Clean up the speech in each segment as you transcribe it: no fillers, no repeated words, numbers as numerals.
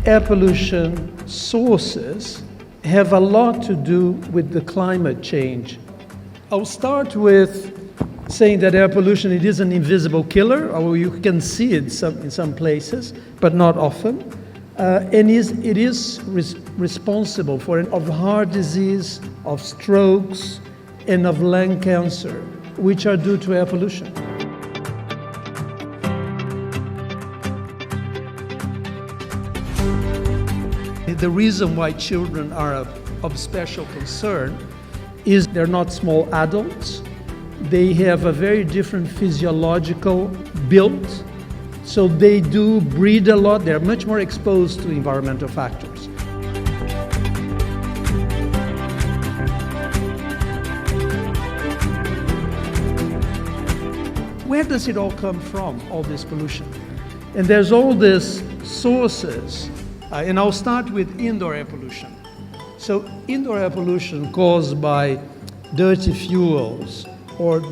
air pollution sources have a lot to do with the climate change. I'll start with saying that air pollution, it is an invisible killer, or you can see it in some places, but not often. And it is responsible of heart disease, of strokes, and of lung cancer, which are due to air pollution. The reason why children are of special concern is they're not small adults. They have a very different physiological build, so they do breathe a lot. They're much more exposed to environmental factors. Where does it all come from, all this pollution? And there's all these sources. And I'll start with indoor air pollution. So indoor air pollution caused by dirty fuels or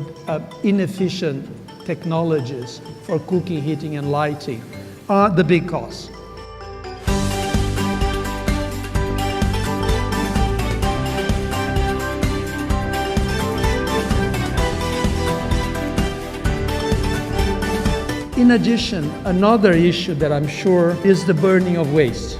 inefficient technologies for cooking, heating, and lighting are the big cause. In addition, another issue that I'm sure is the burning of waste.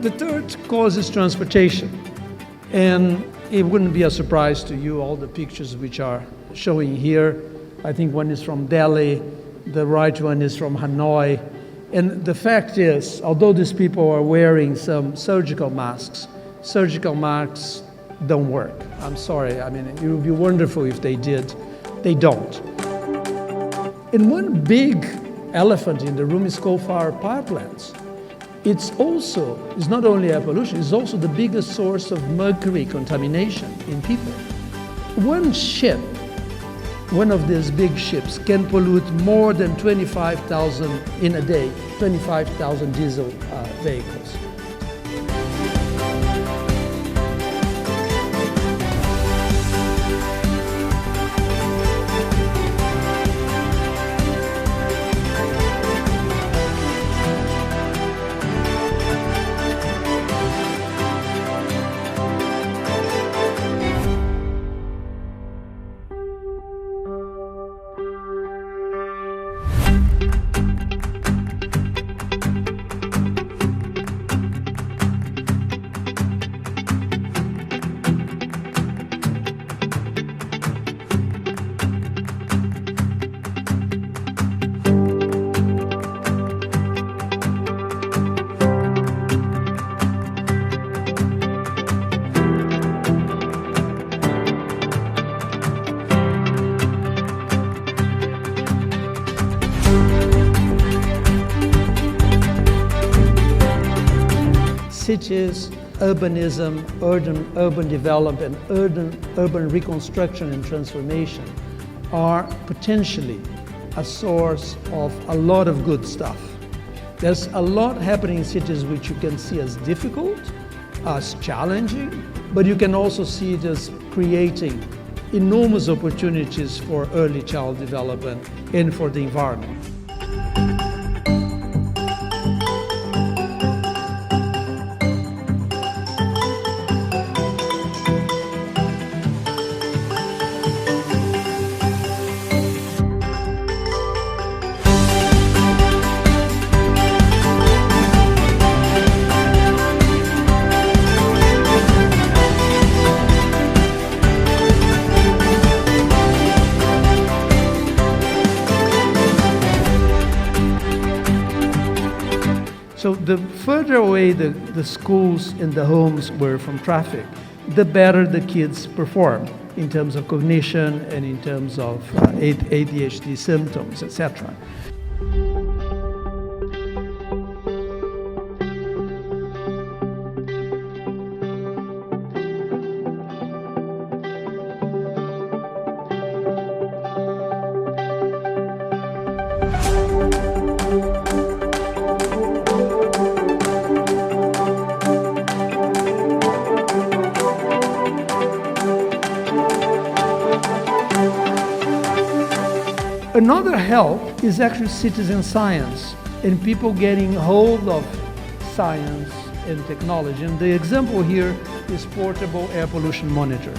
The third cause is transportation. And it wouldn't be a surprise to you, all the pictures which are showing here. I think one is from Delhi, the right one is from Hanoi. And the fact is, although these people are wearing some surgical masks don't work. I'm sorry, I mean, it would be wonderful if they did. They don't. And one big elephant in the room is coal-fired power plants. It's not only air pollution, it's also the biggest source of mercury contamination in people. One of these big ships can pollute more than 25,000 in a day, 25,000 diesel vehicles. Cities, urbanism, urban development, urban reconstruction and transformation are potentially a source of a lot of good stuff. There's a lot happening in cities which you can see as difficult, as challenging, but you can also see it as creating enormous opportunities for early child development and for the environment. So the further away the schools and the homes were from traffic, the better the kids perform in terms of cognition and in terms of ADHD symptoms, etc. Another help is actually citizen science and people getting hold of science and technology. And the example here is portable air pollution monitors.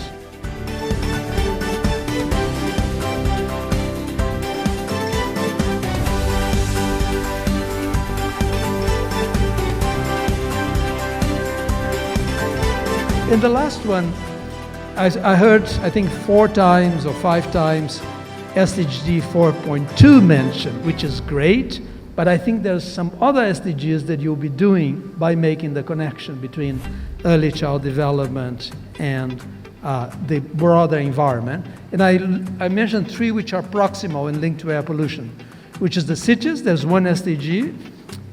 And the last one, I heard, I think 4 times or 5 times, SDG 4.2 mentioned, which is great, but I think there's some other SDGs that you'll be doing by making the connection between early child development and the broader environment. And I mentioned 3 which are proximal and linked to air pollution, which is the cities. There's one SDG,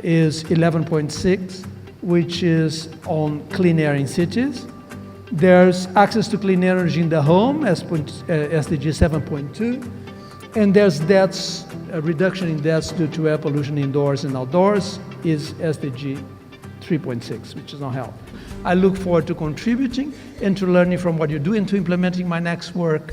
is 11.6, which is on clean air in cities. There's access to clean energy in the home, SDG 7.2. And there's deaths, a reduction in deaths due to air pollution indoors and outdoors is SDG 3.6, which is on health. I look forward to contributing and to learning from what you do and to implementing my next work.